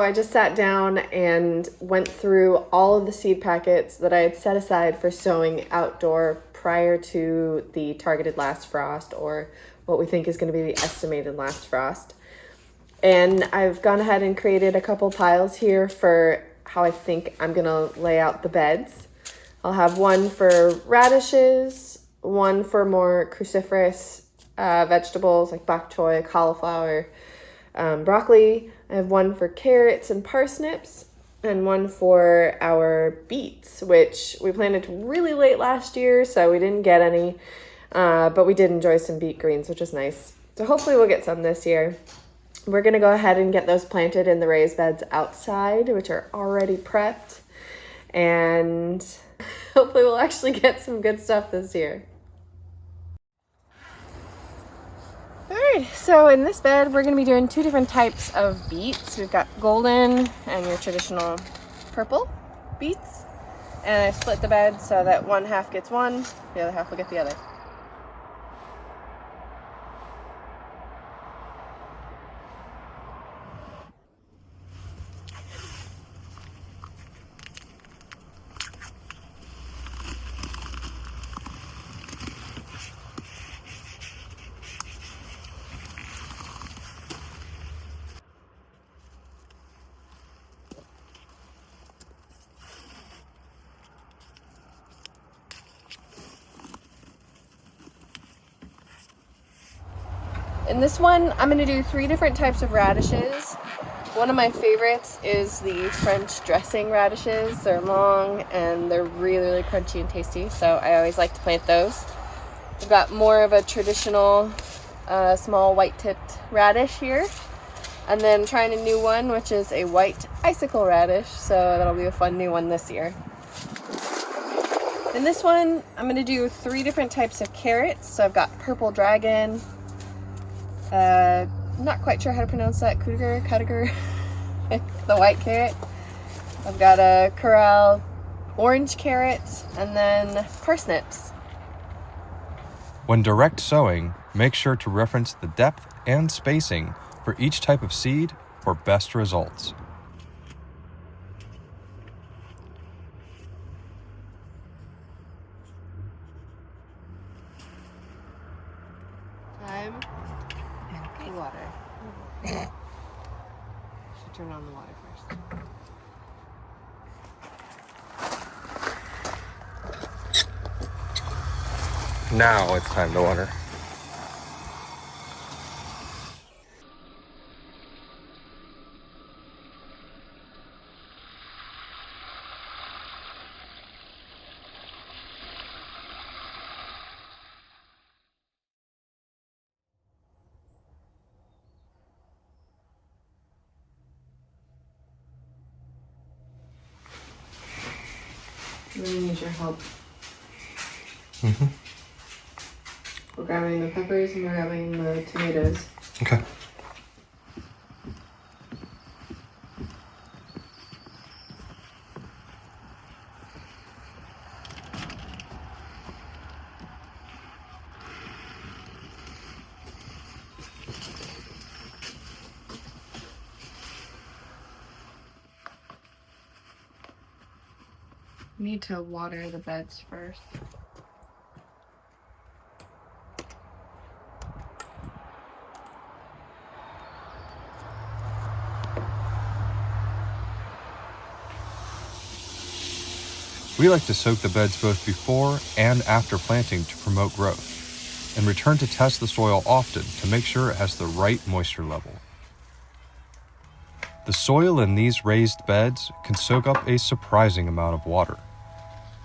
I just sat down and went through all of the seed packets that I had set aside for sowing outdoor prior to the targeted last frost, or what we think is going to be the estimated last frost. And I've gone ahead and created a couple piles here for how I think I'm going to lay out the beds. I'll have one for radishes, one for more cruciferous vegetables like bok choy, cauliflower, broccoli. I have one for carrots and parsnips, and one for our beets, which we planted really late last year, so we didn't get any, but we did enjoy some beet greens, which is nice. So hopefully we'll get some this year. We're going to go ahead and get those planted in the raised beds outside, which are already prepped, and hopefully we'll actually get some good stuff this year. Alright, so in this bed we're going to be doing two different types of beets. We've got golden and your traditional purple beets. And I split the bed so that one half gets one, the other half will get the other. In this one, I'm going to do three different types of radishes. One of my favorites is the French dressing radishes. They're long and they're really, really crunchy and tasty, so I always like to plant those. I've got more of a traditional small white-tipped radish here. And then trying a new one, which is a white icicle radish, so that'll be a fun new one this year. In this one, I'm going to do three different types of carrots. So I've got purple dragon, not quite sure how to pronounce that, Kudiger, the white carrot. I've got a corral orange carrot, and then parsnips. When direct sowing, make sure to reference the depth and spacing for each type of seed for best results. Time. Okay. Water. Should turn on the water first. Now it's time to water. I'm going to need your help. Mm-hmm. We're grabbing the peppers and we're grabbing the tomatoes. Okay. We need to water the beds first. We like to soak the beds both before and after planting to promote growth, and return to test the soil often to make sure it has the right moisture level. The soil in these raised beds can soak up a surprising amount of water.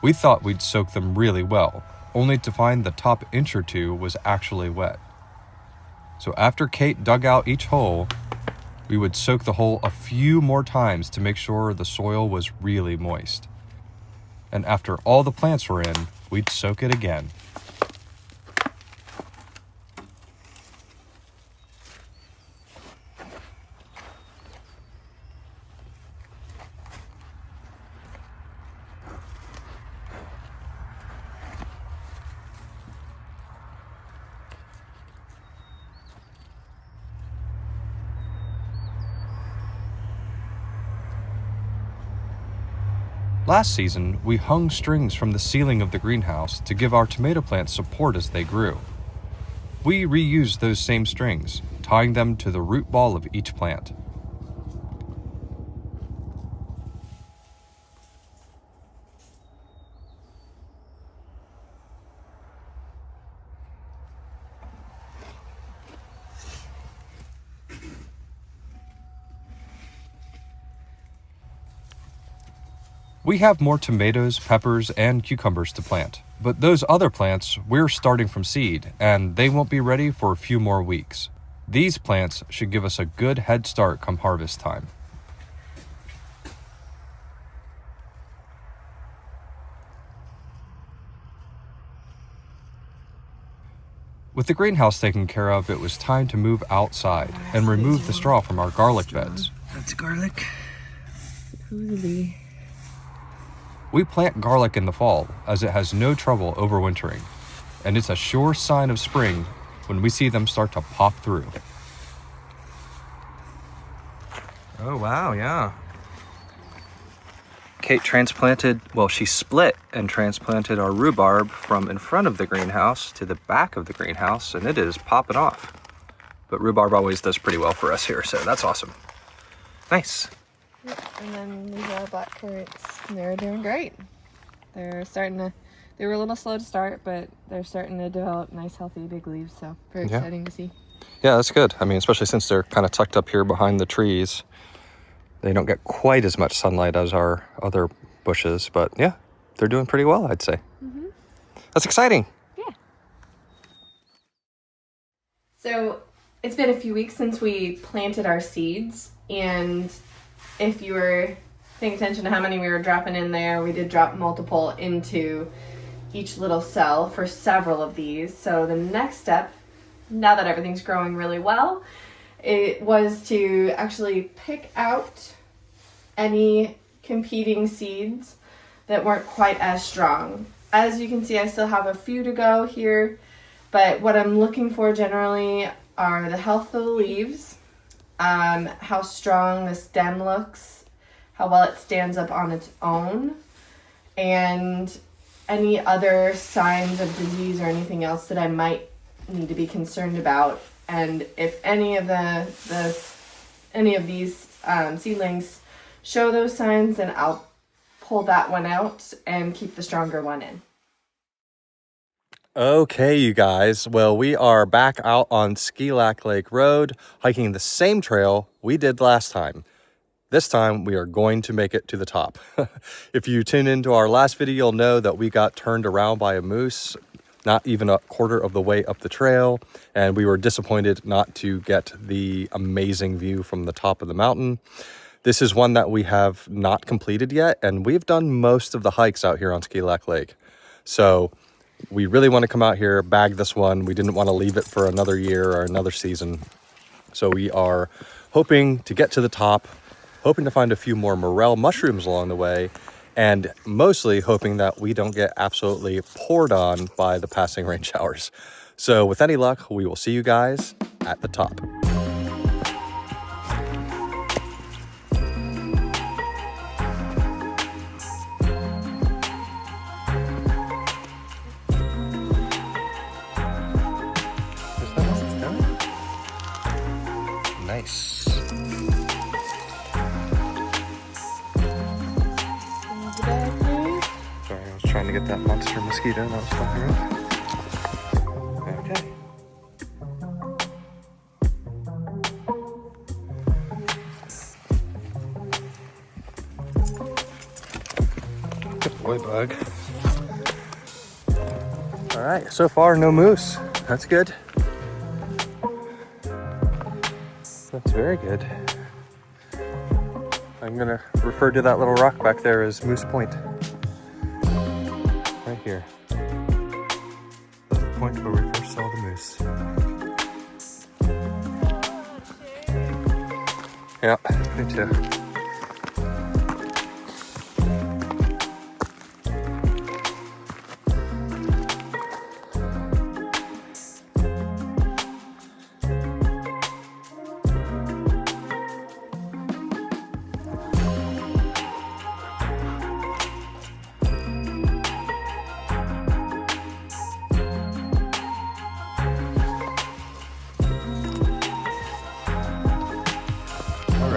We thought we'd soak them really well, only to find the top inch or two was actually wet. So after Kate dug out each hole, we would soak the hole a few more times to make sure the soil was really moist. And after all the plants were in, we'd soak it again. Last season, we hung strings from the ceiling of the greenhouse to give our tomato plants support as they grew. We reused those same strings, tying them to the root ball of each plant. We have more tomatoes, peppers, and cucumbers to plant, but those other plants we're starting from seed, and they won't be ready for a few more weeks. These plants should give us a good head start come harvest time. With the greenhouse taken care of, it was time to move outside and remove the straw from our garlic beds. That's garlic. Supposedly. We plant garlic in the fall as it has no trouble overwintering, and it's a sure sign of spring when we see them start to pop through. Oh, wow, yeah. Kate she split and transplanted our rhubarb from in front of the greenhouse to the back of the greenhouse, and it is popping off. But rhubarb always does pretty well for us here, so that's awesome. Nice. And then these are black carrots, and they're doing great. They were a little slow to start, but they're starting to develop nice, healthy, big leaves, so very exciting to see. Yeah, that's good. I mean, especially since they're kind of tucked up here behind the trees. They don't get quite as much sunlight as our other bushes, but yeah, they're doing pretty well, I'd say. Mm-hmm. That's exciting. Yeah. So it's been a few weeks since we planted our seeds, and if you were paying attention to how many we were dropping in there, we did drop multiple into each little cell for several of these. So the next step, now that everything's growing really well, it was to actually pick out any competing seeds that weren't quite as strong. As you can see, I still have a few to go here, but what I'm looking for generally are the health of the leaves, how strong the stem looks, how well it stands up on its own, and any other signs of disease or anything else that I might need to be concerned about. And if any of these seedlings show those signs, then I'll pull that one out and keep the stronger one in. Okay, you guys. Well, we are back out on Skilac Lake Road, hiking the same trail we did last time. This time, we are going to make it to the top. If you tune into our last video, you'll know that we got turned around by a moose, not even a quarter of the way up the trail, and we were disappointed not to get the amazing view from the top of the mountain. This is one that we have not completed yet, and we've done most of the hikes out here on Skilac Lake. So we really want to come out here, bag this one. We didn't want to leave it for another year or another season. So we are hoping to get to the top, hoping to find a few more morel mushrooms along the way, and mostly hoping that we don't get absolutely poured on by the passing rain showers. So with any luck, we will see you guys at the top. Nice. Sorry, I was trying to get that monster mosquito that was flying around. Okay. Good boy, bug. All right, so far no moose. That's good. That's very good. I'm gonna refer to that little rock back there as Moose Point. Right here. That's the point where we first saw the moose. Yeah, me too.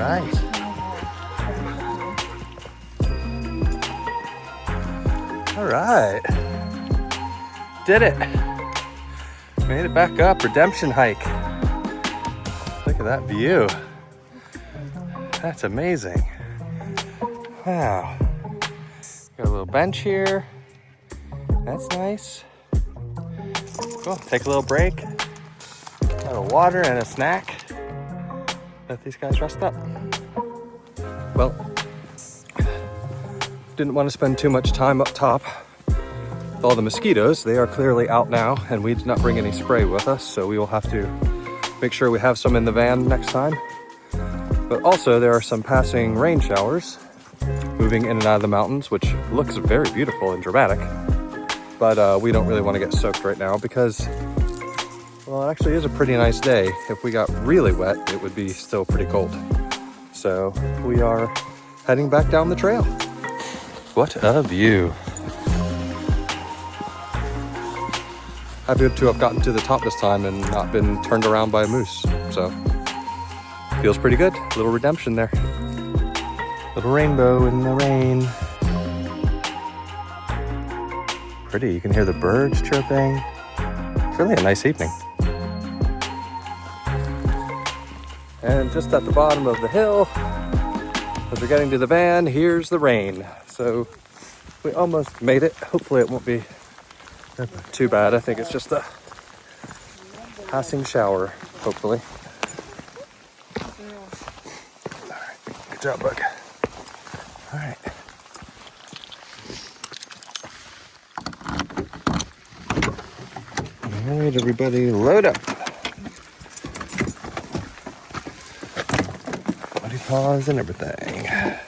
Nice. All right. Did it. Made it back up. Redemption hike. Look at that view. That's amazing. Wow. Got a little bench here. That's nice. Cool. Take a little break. Got a water and a snack. Let these guys rest up. Well, didn't want to spend too much time up top with all the mosquitoes. They are clearly out now, and we did not bring any spray with us, so we will have to make sure we have some in the van next time. But also there are some passing rain showers moving in and out of the mountains, which looks very beautiful and dramatic. But we don't really want to get soaked right now because, well, it actually is a pretty nice day. If we got really wet, it would be still pretty cold. So we are heading back down the trail. What a view. Happy to have gotten to the top this time and not been turned around by a moose. So feels pretty good. A little redemption there. Little rainbow in the rain. Pretty, you can hear the birds chirping. It's really a nice evening. And just at the bottom of the hill, as we're getting to the van, here's the rain. So we almost made it. Hopefully it won't be too bad. I think it's just a passing shower, hopefully. All right, good job, bug. All right. All right, everybody, load up. Body paws and everything.